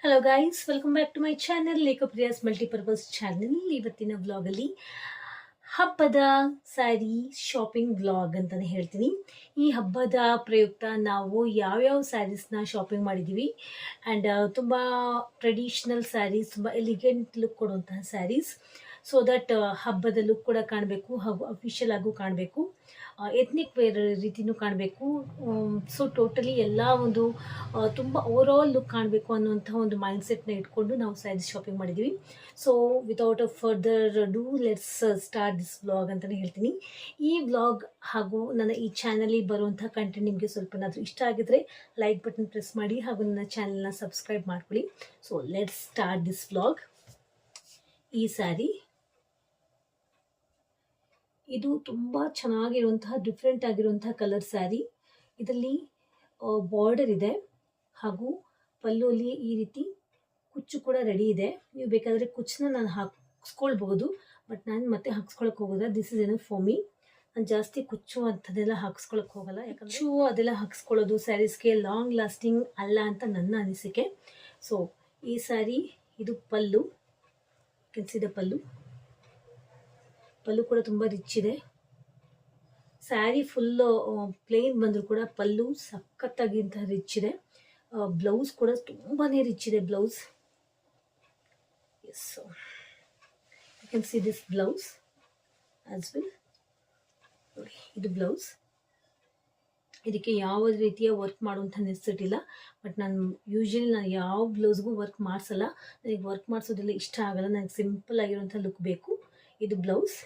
Hello guys, welcome back to my channel Lekhapriya's multipurpose channel. ಇವತ್ತಿನ ವ್ಲಾಗಲ್ಲಿ ಹಬ್ಬದ ಸ್ಯಾರಿ ಶಾಪಿಂಗ್ ವ್ಲಾಗ್ ಅಂತಲೇ ಹೇಳ್ತೀನಿ. ಈ ಹಬ್ಬದ ಪ್ರಯುಕ್ತ ನಾವು ಯಾವ್ಯಾವ ಸ್ಯಾರೀಸ್ನ ಶಾಪಿಂಗ್ ಮಾಡಿದ್ದೀವಿ ಆ್ಯಂಡ್ ತುಂಬ ಟ್ರೆಡಿಷ್ನಲ್ ಸ್ಯಾರೀಸ್, ತುಂಬ ಎಲಿಗೆಂಟ್ ಲುಕ್ ಕೊಡುವಂತಹ ಸ್ಯಾರೀಸ್, ಸೊ ದಟ್ ಹಬ್ಬದ ಲುಕ್ ಕೂಡ ಕಾಣಬೇಕು ಹಾಗೂ ಅಫಿಷಿಯಲ್ ಆಗೂ ಕಾಣಬೇಕು, ಎಥ್ನಿಕ್ ವೇರ್ ರೀತಿಯೂ ಕಾಣಬೇಕು. ಸೊ ಟೋಟಲಿ ಎಲ್ಲ ಒಂದು ತುಂಬ ಓವರಾಲ್ ಲುಕ್ ಕಾಣಬೇಕು ಅನ್ನುವಂಥ ಒಂದು ಮೈಂಡ್ಸೆಟ್ನ ಇಟ್ಕೊಂಡು ನಾವು ಸ್ಯಾರೀಸ್ ಶಾಪಿಂಗ್ ಮಾಡಿದ್ದೀವಿ. So without a further do let's start this vlog ಅಂತಲೇ ಹೇಳ್ತೀನಿ. ಈ ವ್ಲಾಗ್ ಹಾಗೂ ನನ್ನ ಈ ಚಾನಲಿಗೆ ಬರುವಂಥ ಕಂಟೆಂಟ್ ನಿಮಗೆ ಸ್ವಲ್ಪನಾದರೂ ಇಷ್ಟ ಆಗಿದ್ರೆ ಲೈಕ್ ಬಟನ್ ಪ್ರೆಸ್ ಮಾಡಿ ಹಾಗೂ ನನ್ನ ಚಾನಲ್ನ ಸಬ್ಸ್ಕ್ರೈಬ್ ಮಾಡ್ಕೊಳ್ಳಿ. So let's start this vlog. ಈ ಸ್ಯಾರಿ ಇದು ತುಂಬ ಚೆನ್ನಾಗಿರುವಂತಹ ಡಿಫ್ರೆಂಟ್ ಆಗಿರುವಂತಹ ಕಲರ್ ಸ್ಯಾರಿ. ಇದರಲ್ಲಿ ಬಾರ್ಡರ್ ಇದೆ ಹಾಗೂ ಪಲ್ಲುವಲ್ಲಿ ಈ ರೀತಿ ಕುಚ್ಚು ಕೂಡ ರೆಡಿ ಇದೆ. ನೀವು ಬೇಕಾದರೆ ಕುಚ್ಚನ್ನ ನಾನು ಹಾಕ್ಸ್ಕೊಳ್ಬಹುದು, ಬಟ್ ನಾನು ಮತ್ತೆ ಹಾಕ್ಸ್ಕೊಳಕ್ಕೆ ಹೋಗೋದ. This is enough for me. ನಾನು ಜಾಸ್ತಿ ಕುಚ್ಚು ಅಂಥದ್ದೆಲ್ಲ ಹಾಕ್ಸ್ಕೊಳಕ್ಕೆ ಹೋಗಲ್ಲ, ಯಾಕಂದರೆ ಕುಚ್ಚು ಅದೆಲ್ಲ ಹಾಕ್ಸ್ಕೊಳ್ಳೋದು ಸ್ಯಾರೀಸ್ಗೆ ಲಾಂಗ್ ಲಾಸ್ಟಿಂಗ್ ಅಲ್ಲ ಅಂತ ನನ್ನ ಅನಿಸಿಕೆ. ಸೊ ಈ ಸ್ಯಾರಿ ಇದು ಪಲ್ಲು, ಕೆನ್ಸಿದ ಪಲ್ಲು ಕೂಡ ತುಂಬ ರಿಚ್ ಇದೆ. ಸ್ಯಾರಿ ಫುಲ್ಲು ಪ್ಲೇನ್ ಬಂದರೂ ಕೂಡ ಪಲ್ಲು ಸಖತ್ತಾಗಿಂತ ರಿಚ್ ಇದೆ. ಬ್ಲೌಸ್ ಕೂಡ ತುಂಬಾ ರಿಚ್ ಇದೆ blouse. Yes, you can see this blouse as well. ನೋಡಿ, ಇದು ಬ್ಲೌಸ್. ಇದಕ್ಕೆ ಯಾವ ರೀತಿಯ ವರ್ಕ್ ಮಾಡುವಂಥ ನೆಸೆಸಿಟಿ ಇಲ್ಲ, ಬಟ್ ನಾನು ಯಾವ ಬ್ಲೌಸ್ಗೂ ವರ್ಕ್ ಮಾಡಿಸಲ್ಲ. ನನಗೆ ವರ್ಕ್ ಮಾಡಿಸೋದೆಲ್ಲ ಇಷ್ಟ ಆಗಲ್ಲ, ನನಗೆ ಸಿಂಪಲ್ ಆಗಿರುವಂಥ ಲುಕ್ ಬೇಕು. ಇದು ಬ್ಲೌಸ್.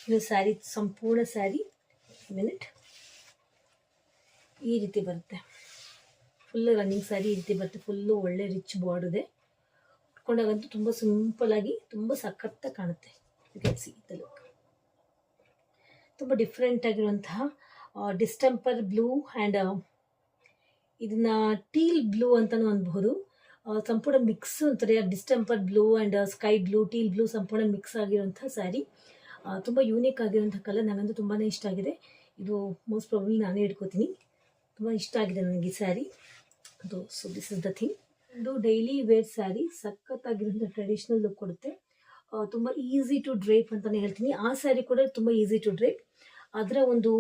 ಇದು ಸ್ಯಾರಿ, ಸಂಪೂರ್ಣ ಸ್ಯಾರಿ ಈ ರೀತಿ ಬರುತ್ತೆ. ಫುಲ್ಲು ರನ್ನಿಂಗ್ ಸ್ಯಾರಿ ಈ ರೀತಿ ಬರುತ್ತೆ. ಫುಲ್ಲು ಒಳ್ಳೆ ರಿಚ್ ಬಾರ್ಡರ್ ಇದೆ. ಉಟ್ಕೊಂಡಾಗಂತೂ ತುಂಬ ಸಿಂಪಲ್ಲಾಗಿ ತುಂಬ ಸಖತ್ತಾಗಿ ಕಾಣುತ್ತೆ. You can see the look. ತುಂಬ ಡಿಫ್ರೆಂಟ್ ಆಗಿರುವಂತಹ ಡಿಸ್ಟೆಂಪರ್ ಬ್ಲೂ ಆ್ಯಂಡ್ ಇದನ್ನ ಟೀಲ್ ಬ್ಲೂ ಅಂತಲೂ ಅನ್ಬಹುದು. ಸಂಪೂರ್ಣ ಮಿಕ್ಸ್ ಅಂತಾರೆ. Distemper blue and sky blue, teal blue ಸಂಪೂರ್ಣ ಮಿಕ್ಸ್ ಆಗಿರುವಂಥ ಸ್ಯಾರಿ. ತುಂಬ ಯೂನಿಕ್ ಆಗಿರುವಂಥ ಕಲರ್. ನನಗಂತೂ ತುಂಬಾ ಇಷ್ಟ ಆಗಿದೆ. ಇದು ಮೋಸ್ಟ್ ಪ್ರಾಬಬ್ಲಿ ನಾನೇ ಇಟ್ಕೋತೀನಿ. ತುಂಬ ಇಷ್ಟ ಆಗಿದೆ ನನಗೆ ಈ ಸ್ಯಾರಿ. ಅದು so this is the thing. ಇದು ಡೈಲಿ ವೇರ್ ಸ್ಯಾರಿ, ಸಖತ್ತಾಗಿರುವಂಥ ಟ್ರೆಡಿಷ್ನಲ್ ಲುಕ್ ಕೊಡುತ್ತೆ. ತುಂಬ ಈಸಿ ಟು ಡ್ರೇಪ್ ಅಂತಲೇ ಹೇಳ್ತೀನಿ. ಆ ಸ್ಯಾರಿ ಕೂಡ ತುಂಬ ಈಸಿ ಟು ಡ್ರೇಪ್. ಅದರ ಒಂದು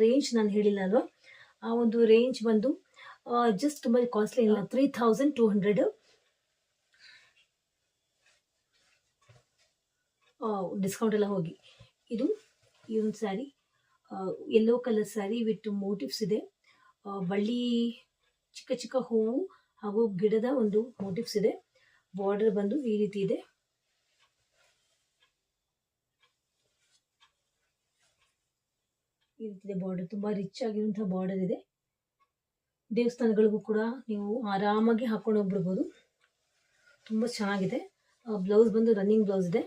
ರೇಂಜ್ ನಾನು ಹೇಳಿಲ್ಲ ಅಲ್ವಾ, ಆ ಒಂದು ರೇಂಜ್ ಬಂದು ಜಸ್ಟ್ ತುಂಬ ಕಾಸ್ಟ್ಲಿ ಇಲ್ಲ, 3200 ಡಿಸ್ಕೌಂಟ್ ಎಲ್ಲ ಹೋಗಿ. ಇದು ಈ ಒಂದು sari yellow colour sari with motives ಇದೆ. ಬಳ್ಳಿ, ಚಿಕ್ಕ ಚಿಕ್ಕ ಹೂವು ಹಾಗೂ ಗಿಡದ ಒಂದು ಮೋಟಿವ್ಸ್ ಇದೆ. ಬಾರ್ಡರ್ ಬಂದು ಈ ರೀತಿ ಇದೆ. ಈ ರೀತಿ ಇದೆ ಬಾರ್ಡರ್. ತುಂಬ ರಿಚ್ ಆಗಿರುವಂಥ ಬಾರ್ಡರ್ ಇದೆ. ದೇವಸ್ಥಾನಗಳಿಗೂ ಕೂಡ ನೀವು ಆರಾಮಾಗಿ ಹಾಕೊಂಡು ಹೋಗ್ಬಿಡ್ಬೋದು. ತುಂಬ ಚೆನ್ನಾಗಿದೆ. ಬ್ಲೌಸ್ ಬಂದು ರನ್ನಿಂಗ್ ಬ್ಲೌಸ್ ಇದೆ.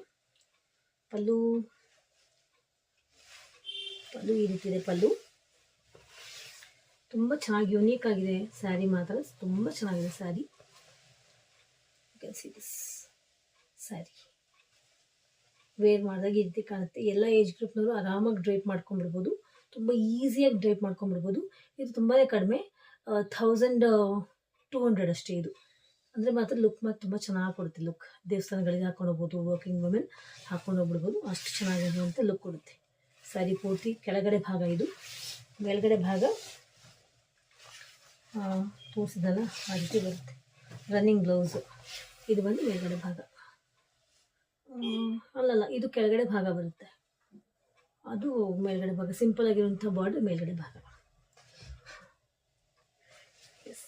ಪಲ್ಲು ಈ ರೀತಿ ಇದೆ. ಪಲ್ಲು ತುಂಬ ಚೆನ್ನಾಗಿ ಯೂನಿಕ್ ಆಗಿದೆ ಸ್ಯಾರಿ. ಮಾತ್ರ ತುಂಬ ಚೆನ್ನಾಗಿದೆ sari. You can see this sari. Wear ಮಾಡಿದಾಗ ಈ ರೀತಿ ಕಾಣುತ್ತೆ. ಎಲ್ಲ ಏಜ್ ಗ್ರೂಪ್ನವರು ಆರಾಮಾಗಿ ಡ್ರೈಪ್ ಮಾಡ್ಕೊಂಡ್ಬಿಡ್ಬೋದು. ತುಂಬ ಈಸಿಯಾಗಿ ಡ್ರೈಪ್ ಮಾಡ್ಕೊಂಡ್ಬಿಡ್ಬೋದು. ಇದು ತುಂಬಾ ಕಡಿಮೆ, 1200 ಅಷ್ಟೇ. ಇದು ಅಂದರೆ ಮಾತ್ರ ಲುಕ್ ಮಾತ್ರ ತುಂಬ ಚೆನ್ನಾಗಿ ಕೊಡುತ್ತೆ. ಲುಕ್ ದೇವಸ್ಥಾನಗಳಿಗೆ ಹಾಕೊಂಡು ಹೋಗ್ಬೋದು, ವರ್ಕಿಂಗ್ ವುಮೆನ್ ಹಾಕೊಂಡು ಹೋಗ್ಬಿಡ್ಬೋದು. ಅಷ್ಟು ಚೆನ್ನಾಗಿರುವಂಥ ಲುಕ್ ಕೊಡುತ್ತೆ ಸ್ಯಾರಿ. ಪೂರ್ತಿ ಕೆಳಗಡೆ ಭಾಗ ಇದು, ಮೇಲ್ಗಡೆ ಭಾಗ ತೋರಿಸಿದಲ್ಲ ಆ ರೀತಿ ಬರುತ್ತೆ. ರನ್ನಿಂಗ್ ಬ್ಲೌಸು ಇದು ಬಂದು ಮೇಲ್ಗಡೆ ಭಾಗ, ಅಲ್ಲಲ್ಲ ಇದು ಕೆಳಗಡೆ ಭಾಗ ಬರುತ್ತೆ, ಅದು ಮೇಲ್ಗಡೆ ಭಾಗ. ಸಿಂಪಲ್ ಆಗಿರುವಂಥ ಬಾರ್ಡರ್ ಮೇಲ್ಗಡೆ ಭಾಗ. Yes,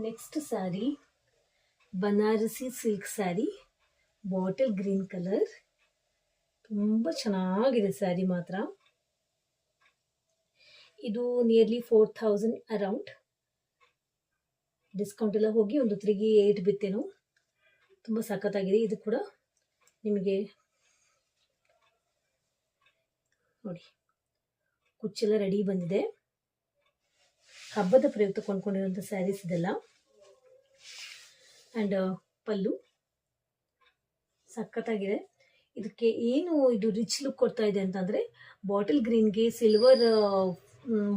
next sari Banarasi silk sari, bottle green colour. ತುಂಬ ಚೆನ್ನಾಗಿದೆ ಸ್ಯಾರಿ ಮಾತ್ರ. ಇದು ನಿಯರ್ಲಿ 4000 ಅರೌಂಡ್. ಡಿಸ್ಕೌಂಟ್ ಎಲ್ಲ ಹೋಗಿ ಒಂದು 3,800 ಬಿತ್ತೇನೋ. ತುಂಬ ಸಖತ್ತಾಗಿದೆ. ಇದು ಕೂಡ ನಿಮಗೆ ನೋಡಿ, ಕುಚ್ಚೆಲ್ಲ ರೆಡಿ ಬಂದಿದೆ. ಹಬ್ಬದ ಪ್ರಯುಕ್ತ ಕೊಂಡ್ಕೊಂಡಿರುವಂಥ ಸ್ಯಾರೀಸ್ ಇದೆಲ್ಲ. ಆ್ಯಂಡ್ ಪಲ್ಲು ಸಖತ್ತಾಗಿದೆ. ಇದಕ್ಕೆ ಏನು ಇದು ರಿಚ್ ಲುಕ್ ಕೊಡ್ತಾ ಇದೆ ಅಂತಂದರೆ, ಬಾಟಲ್ ಗ್ರೀನ್ಗೆ ಸಿಲ್ವರ್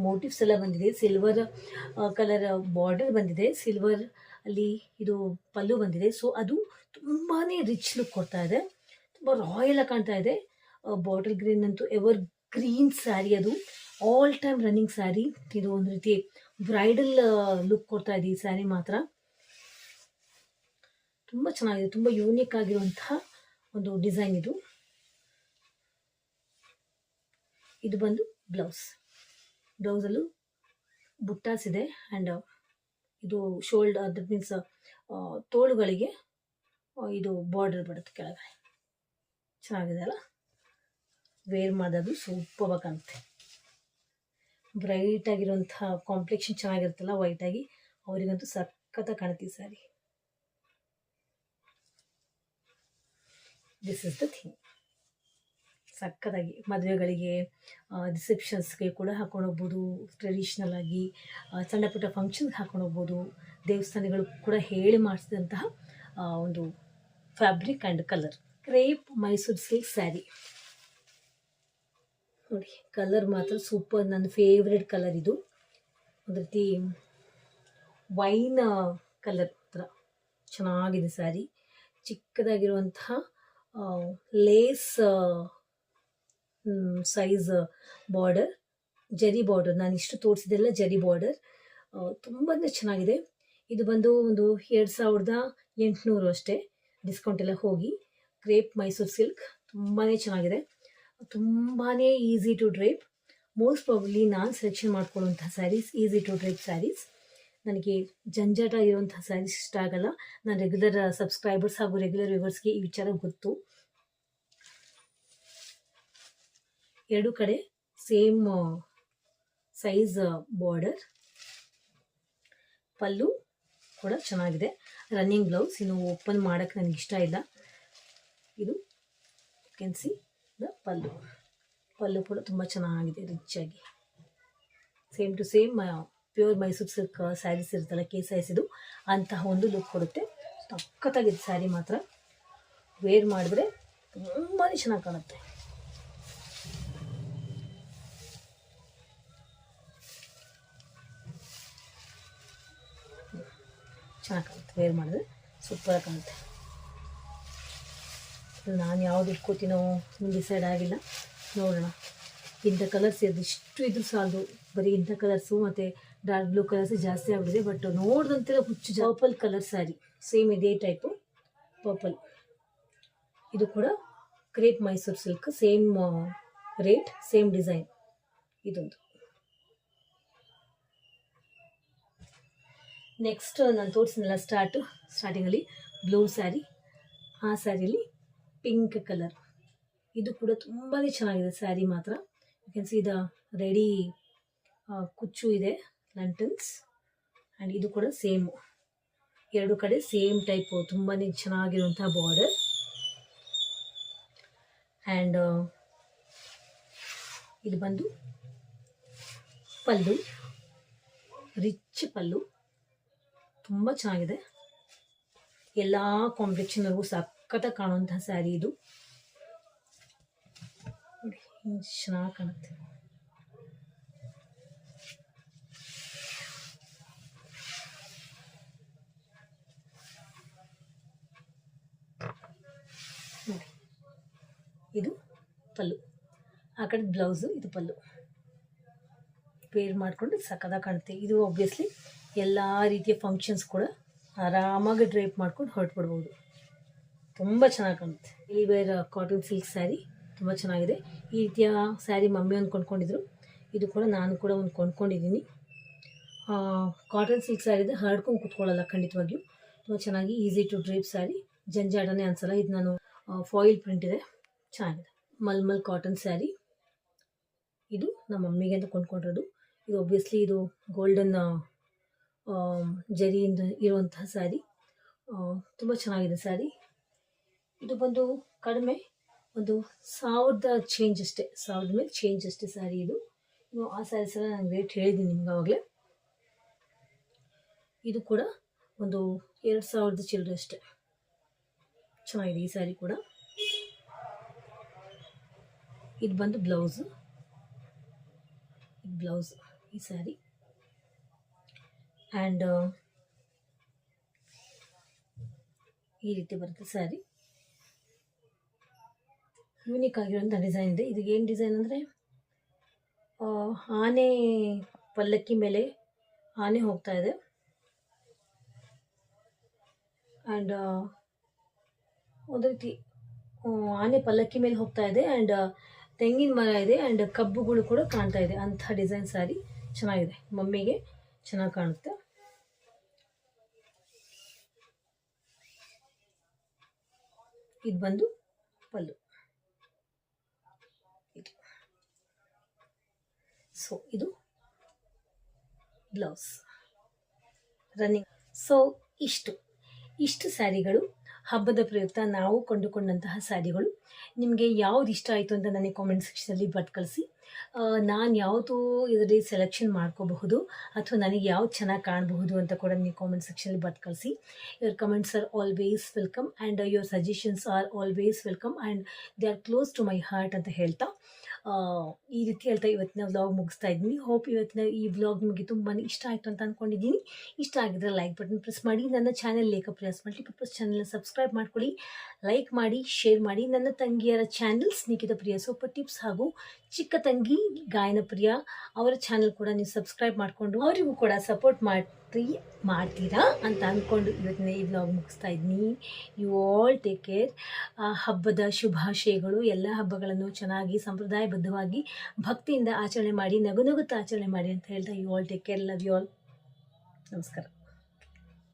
ಮೋಟಿವ್ಸ್ ಎಲ್ಲ ಬಂದಿದೆ. ಸಿಲ್ವರ್ ಕಲರ್ ಬಾರ್ಡರ್ ಬಂದಿದೆ. ಸಿಲ್ವರ್ ಅಲ್ಲಿ ಇದು ಪಲ್ಲು ಬಂದಿದೆ. ಸೊ ಅದು ತುಂಬಾ ರಿಚ್ ಲುಕ್ ಕೊಡ್ತಾ ಇದೆ. ತುಂಬ ರಾಯಲ್ ಆಗಿ ಕಾಣ್ತಾ ಇದೆ. ಬಾಟಲ್ ಗ್ರೀನ್ ಅಂತೂ ಎವರ್ ಗ್ರೀನ್ ಸ್ಯಾರಿ, ಅದು ಆಲ್ ಟೈಮ್ ರನ್ನಿಂಗ್ ಸ್ಯಾರಿ. ಇದು ಒಂದು ರೀತಿ ಬ್ರೈಡಲ್ ಲುಕ್ ಕೊಡ್ತಾ ಇದೆ ಈ ಸ್ಯಾರಿ ಮಾತ್ರ. ತುಂಬ ಚೆನ್ನಾಗಿದೆ, ತುಂಬ ಯೂನಿಕ್ ಆಗಿರುವಂತಹ ಒಂದು ಡಿಸೈನ್ ಇದು. ಇದು ಬಂದು ಬ್ಲೌಸಲ್ಲೂ ಬುಟ್ಟಾಸ್ ಇದೆ. ಆ್ಯಂಡ್ ಇದು ಶೋಲ್ಡರ್, ದಟ್ ಮೀನ್ಸ್ ತೋಳುಗಳಿಗೆ ಇದು ಬಾರ್ಡರ್ ಬರುತ್ತೆ ಕೆಳಗಡೆ. ಚೆನ್ನಾಗಿದೆ ಅಲ್ಲ, ವೇರ್ ಮಾಡೋದು ಸೂಪರ್ ಆಗಿ ಕಾಣುತ್ತೆ. ಬ್ರೈಟ್ ಆಗಿರುವಂತಹ ಕಾಂಪ್ಲೆಕ್ಷನ್ ಚೆನ್ನಾಗಿರುತ್ತಲ್ಲ ವೈಟಾಗಿ, ಅವರಿಗಂತೂ ಸಖತ್ತಾಗಿ ಕಾಣುತ್ತೆ ಈ sari. This is the thing. ಸಕ್ಕತ್ತಾಗಿ ಮದುವೆಗಳಿಗೆ, ರಿಸೆಪ್ಷನ್ಸ್ಗೆ ಕೂಡ ಹಾಕೊಂಡು ಹೋಗ್ಬೋದು. ಟ್ರೆಡಿಷ್ನಲ್ ಆಗಿ ಸಣ್ಣ ಪುಟ್ಟ ಫಂಕ್ಷನ್ಗೆ ಹಾಕೊಂಡು ಹೋಗ್ಬೋದು. ದೇವಸ್ಥಾನಗಳು ಕೂಡ ಹೇಳಿ ಮಾಡಿಸಿದಂತಹ ಒಂದು fabric and colour. Crepe Mysuru silk sari ನೋಡಿ, ಕಲರ್ ಮಾತ್ರ ಸೂಪರ್. ನನ್ನ ಫೇವ್ರೆಟ್ ಕಲರ್ ಇದು. ಒಂದು ರೀತಿ ವೈನ್ ಕಲರ್ ಥರ ಚೆನ್ನಾಗಿದೆ ಸ್ಯಾರಿ. ಚಿಕ್ಕದಾಗಿರುವಂತಹ ಲೇಸ್ ಸೈಜ್ ಬಾರ್ಡರ್, ಜರಿ ಬಾರ್ಡರ್. ನಾನು ಇಷ್ಟು ತೋರಿಸಿದೆಲ್ಲ ಜರಿ ಬಾರ್ಡರ್. ತುಂಬಾ ಚೆನ್ನಾಗಿದೆ. ಇದು ಬಂದು ಒಂದು 2800 ಅಷ್ಟೇ, ಡಿಸ್ಕೌಂಟ್ ಎಲ್ಲ ಹೋಗಿ. ಕ್ರೇಪ್ ಮೈಸೂರು ಸಿಲ್ಕ್ ತುಂಬಾ ಚೆನ್ನಾಗಿದೆ, ತುಂಬಾ easy to drape. Most probably ನಾನು ಸೆಲೆಕ್ಷನ್ ಮಾಡ್ಕೊಳ್ಳುವಂಥ saris easy to drape saris. ನನಗೆ ಜಂಜಾಟ ಇರುವಂಥ ಸ್ಯಾರೀಸ್ ಇಷ್ಟ ಆಗಲ್ಲ. ನಾನು ರೆಗ್ಯುಲರ್ ಸಬ್ಸ್ಕ್ರೈಬರ್ಸ್ ಹಾಗೂ ರೆಗ್ಯುಲರ್ ವ್ಯೂವರ್ಸ್ಗೆ ಈ ವಿಚಾರ ಗೊತ್ತು. ಎರಡು ಕಡೆ ಸೇಮ್ ಸೈಜ್ ಬಾರ್ಡರ್, ಪಲ್ಲು ಕೂಡ ಚೆನ್ನಾಗಿದೆ. ರನ್ನಿಂಗ್ ಬ್ಲೌಸ್, ಇನ್ನು ಓಪನ್ ಮಾಡೋಕ್ಕೆ ನನಗೆ ಇಷ್ಟ ಇಲ್ಲ. ಇದು ಕ್ಯಾನ್ ಸಿ ದ ಪಲ್ಲು ಕೂಡ ತುಂಬ ಚೆನ್ನಾಗಿದೆ, ರಿಚ್ ಆಗಿ. Same to same pure Mysore silk saris ಇರುತ್ತಲ್ಲ, ಕೇಸಾಯಿಸಿದು ಅಂತಹ ಒಂದು ಲುಕ್ ಕೊಡುತ್ತೆ. ಸಖತ್ತಾಗಿದೆ ಸ್ಯಾರಿ ಮಾತ್ರ. ವೇರ್ ಮಾಡಿದ್ರೆ ತುಂಬಾ ಚೆನ್ನಾಗಿ ಕಾಣುತ್ತೆ. ಚೆನ್ನಾಗಿ ಕಾಣುತ್ತೆ, ವೇರ್ ಮಾಡಿದ್ರೆ ಸೂಪರಾಗಿ ಕಾಣುತ್ತೆ. ನಾನು ಯಾವ್ದು ಇಟ್ಕೋತೀನೋ ಡಿಸೈಡ್ ಆಗಿಲ್ಲ, ನೋಡೋಣ. ಇಂಥ ಕಲರ್ಸ್ ಇಷ್ಟು ಇದ್ರು ಸಾಲದು, ಬರೀ ಇಂಥ ಕಲರ್ಸು ಮತ್ತು ಡಾರ್ಕ್ ಬ್ಲೂ ಕಲರ್ಸ್ ಜಾಸ್ತಿ ಆಗಿದೆ. ಬಟ್ ನೋಡ್ದಂತೆಲ್ಲ ಹುಚ್ಚು. ಪರ್ಪಲ್ ಕಲರ್ ಸ್ಯಾರಿ, ಸೇಮ್ ಇದೇ ಟೈಪು ಪರ್ಪಲ್. ಇದು ಕೂಡ crepe Mysuru silk, same rate, same design. ಇದೊಂದು. ನೆಕ್ಸ್ಟ್ ನಾನು ತೋರಿಸಿದ್ನಲ್ಲ ಸ್ಟಾರ್ಟಿಂಗಲ್ಲಿ ಬ್ಲೂ ಸ್ಯಾರಿ, ಆ ಸ್ಯಾರಿಯಲ್ಲಿ ಪಿಂಕ್ ಕಲರ್. ಇದು ಕೂಡ ತುಂಬಾ ಚೆನ್ನಾಗಿದೆ ಸ್ಯಾರಿ ಮಾತ್ರ. You can see the ready ಕುಚ್ಚು ಇದೆ, ಲಂಟನ್ಸ್. ಆ್ಯಂಡ್ ಇದು ಕೂಡ ಸೇಮ್, ಎರಡು ಕಡೆ ಸೇಮ್ ಟೈಪು, ತುಂಬಾ ಚೆನ್ನಾಗಿರುವಂಥ ಬಾರ್ಡರ್. ಆ್ಯಂಡ್ ಇದು ಬಂದು ಪಲ್ಲು, ರಿಚ್ ಪಲ್ಲು, ತುಂಬ ಚೆನ್ನಾಗಿದೆ. ಎಲ್ಲ ಕಾಂಪ್ಲೆಕ್ಷನ್ವರೆಗೂ ಸಖತ್ತಾಗಿ ಕಾಣುವಂತಹ ಸ್ಯಾರಿ ಇದು. ನೋಡಿ ಚೆನ್ನಾಗಿ ಕಾಣುತ್ತೆ. ನೋಡಿ, ಇದು ಪಲ್ಲು, ಆ ಕಡೆ ಬ್ಲೌಸು, ಇದು ಪಲ್ಲು. ಪೇರ್ ಮಾಡಿಕೊಂಡು ಸಖತ್ತಾಗಿ ಕಾಣುತ್ತೆ. ಇದು ಆಬ್ವಿಯಸ್ಲಿ ಎಲ್ಲ ರೀತಿಯ ಫಂಕ್ಷನ್ಸ್ ಕೂಡ ಆರಾಮಾಗಿ ಡ್ರೇಪ್ ಮಾಡ್ಕೊಂಡು ಹೊರಟ್ಬಿಡ್ಬೋದು. ತುಂಬ ಚೆನ್ನಾಗಿ ಕಾಣುತ್ತೆ. ಈ ವೇರ್ ಕಾಟನ್ ಸಿಲ್ಕ್ ಸ್ಯಾರಿ ತುಂಬ ಚೆನ್ನಾಗಿದೆ. ಈ ರೀತಿಯ ಸ್ಯಾರಿ ಮಮ್ಮಿ ಒಂದು ಕೊಂಡ್ಕೊಂಡಿದ್ರು, ಇದು ಕೂಡ ನಾನು ಕೂಡ ಒಂದು ಕೊಂಡ್ಕೊಂಡಿದ್ದೀನಿ. ಕಾಟನ್ ಸಿಲ್ಕ್ ಸ್ಯಾರಿ ಇದೆ, ಹರಡ್ಕೊಂಡು ಕುತ್ಕೊಳ್ಳಲ್ಲ ಖಂಡಿತವಾಗಿಯೂ. ತುಂಬ ಚೆನ್ನಾಗಿ ಈಸಿ ಟು ಡ್ರೇಪ್ ಸ್ಯಾರಿ, ಜಂಜಾಟನೇ ಅನ್ಸಲ್ಲ. ಇದು ನಾನು ಫಾಯಿಲ್ ಪ್ರಿಂಟ್ ಇದೆ, ಚೆನ್ನಾಗಿದೆ. ಮಲ್ಮಲ್ ಕಾಟನ್ ಸ್ಯಾರಿ, ಇದು ನಮ್ಮ ಮಮ್ಮಿಗೆ ಅಂತ ಕೊಂಡ್ಕೊಂಡಿರೋದು. ಇದು ಒಬ್ವಿಯಸ್ಲಿ ಇದು ಗೋಲ್ಡನ್ ಜರಿಯಿಂದ ಇರುವಂತಹ ಸ್ಯಾರಿ, ತುಂಬ ಚೆನ್ನಾಗಿದೆ ಸ್ಯಾರಿ. ಇದು ಬಂದು ಕಡಿಮೆ, ಒಂದು 1000 ಚೇಂಜ್ ಅಷ್ಟೇ, 1000 ಮೇಲೆ ಚೇಂಜ್ ಅಷ್ಟೇ ಸ್ಯಾರಿ ಇದು. ಆ ಸ್ಯಾರೀಸ್ ಎಲ್ಲ ನಾನು ರೇಟ್ ಹೇಳಿದ್ದೀನಿ ನಿಮ್ಗೆ ಆವಾಗಲೇ. ಇದು ಕೂಡ ಒಂದು 2000 ಚಿಲ್ಲರೆ ಅಷ್ಟೇ. ಚೆನ್ನಾಗಿದೆ ಈ ಸ್ಯಾರಿ ಕೂಡ. ಇದು ಬಂದು ಬ್ಲೌಸು, ಬ್ಲೌಸ್ ಈ ಸ್ಯಾರಿ. ಆ್ಯಂಡ್ ಈ ರೀತಿ ಬರುತ್ತೆ ಸ್ಯಾರಿ. ಯೂನಿಕ್ ಆಗಿರೋಂಥ ಡಿಸೈನ್ ಇದೆ. ಇದಕ್ಕೆ ಏನು ಡಿಸೈನ್ ಅಂದರೆ ಆನೆ ಪಲ್ಲಕ್ಕಿ ಮೇಲೆ ಆನೆ ಹೋಗ್ತಾ ಇದೆ. ಆ್ಯಂಡ್ ಒಂದು ರೀತಿ ಆನೆ ಪಲ್ಲಕ್ಕಿ ಮೇಲೆ ಹೋಗ್ತಾ ಇದೆ. ಆ್ಯಂಡ್ ತೆಂಗಿನ ಮರ ಇದೆ. ಆ್ಯಂಡ್ ಕಬ್ಬುಗಳು ಕೂಡ ಕಾಣ್ತಾ ಇದೆ. ಅಂಥ ಡಿಸೈನ್ ಸ್ಯಾರಿ ಚೆನ್ನಾಗಿದೆ, ಮಮ್ಮಿಗೆ ಚೆನ್ನಾಗಿ ಕಾಣುತ್ತೆ. ಇದು ಬಂದು ಪಲ್ಲು. ಇದು ಸೊ ಇದು ಬ್ಲೌಸ್ ರನ್ನಿಂಗ್. ಸೊ ಇಷ್ಟು ಸ್ಯಾರಿಗಳು ಹಬ್ಬದ ಪ್ರಯುಕ್ತ ನಾವು ಕೊಂಡುಕೊಂಡಂತಹ ಸ್ಯಾರಿಗಳು. ನಿಮಗೆ ಯಾವ್ದು ಇಷ್ಟ ಆಯಿತು ಅಂತ ನನಗೆ ಕಾಮೆಂಟ್ ಸೆಕ್ಷನಲ್ಲಿ ಬಟ್ ಕಳಿಸಿ. ನಾನು ಯಾವುದು ಇದರಲ್ಲಿ ಸೆಲೆಕ್ಷನ್ ಮಾಡ್ಕೋಬಹುದು ಅಥವಾ ನನಗೆ ಯಾವ್ದು ಚೆನ್ನಾಗಿ ಕಾಣಬಹುದು ಅಂತ ಕೂಡ ನೀವು ಕಾಮೆಂಟ್ ಸೆಕ್ಷನಲ್ಲಿ ಬಟ್ ಕಳಿಸಿ. Your comments are always welcome and your suggestions are always welcome and they are close to my heart ಅಂತ ಹೇಳ್ತಾ ಈ ರೀತಿ ಹೇಳ್ತಾ ಇವತ್ತಿನ ವ್ಲಾಗ್ ಮುಗಿಸ್ತಾ ಇದ್ದೀನಿ. ಹೋಪ್ ಇವತ್ತಿನ ಈ ವ್ಲಾಗ್ ನಿಮಗೆ ತುಂಬಾ ಇಷ್ಟ ಆಯಿತು ಅಂತ ಅಂದ್ಕೊಂಡಿದ್ದೀನಿ. ಇಷ್ಟ ಆಗಿದ್ರೆ ಲೈಕ್ ಬಟನ್ ಪ್ರೆಸ್ ಮಾಡಿ. ನನ್ನ ಚಾನೆಲ್ ಲೇಖಪ್ರಿಯಾಸ್ ಮಲ್ಟಿಪರ್ಪಸ್ ಚಾನೆಲ್ನ ಸಬ್ಸ್ಕ್ರೈಬ್ ಮಾಡ್ಕೊಳ್ಳಿ, ಲೈಕ್ ಮಾಡಿ, ಶೇರ್ ಮಾಡಿ. ನನ್ನ ತಂಗಿಯರ ಚಾನೆಲ್ಸ್ ನಿಖಿತ ಪ್ರಿಯ ಸೂಪರ್ ಟಿಪ್ಸ್ ಹಾಗೂ ಚಿಕ್ಕ ತಂಗಿ ಗಾಯನ ಪ್ರಿಯ ಅವರ ಚಾನೆಲ್ ಕೂಡ ನೀವು ಸಬ್ಸ್ಕ್ರೈಬ್ ಮಾಡಿಕೊಂಡು ಅವರಿಗೂ ಕೂಡ ಸಪೋರ್ಟ್ ಮಾಡ್ತೀರಾ ಅಂತ ಅಂದ್ಕೊಂಡು ಇವತ್ತಿನ ಈ ವ್ಲಾಗ್ ಮುಗಿಸ್ತಾ ಇದ್ದೀನಿ. You all take care. ಹಬ್ಬದ ಶುಭಾಶಯಗಳು. ಎಲ್ಲ ಹಬ್ಬಗಳನ್ನು ಚೆನ್ನಾಗಿ ಸಂಪ್ರದಾಯಬದ್ಧವಾಗಿ ಭಕ್ತಿಯಿಂದ ಆಚರಣೆ ಮಾಡಿ, ನಗುತ್ತಾ ಆಚರಣೆ ಮಾಡಿ ಅಂತ ಹೇಳ್ತಾ you all take care. Love you all. ನಮಸ್ಕಾರ.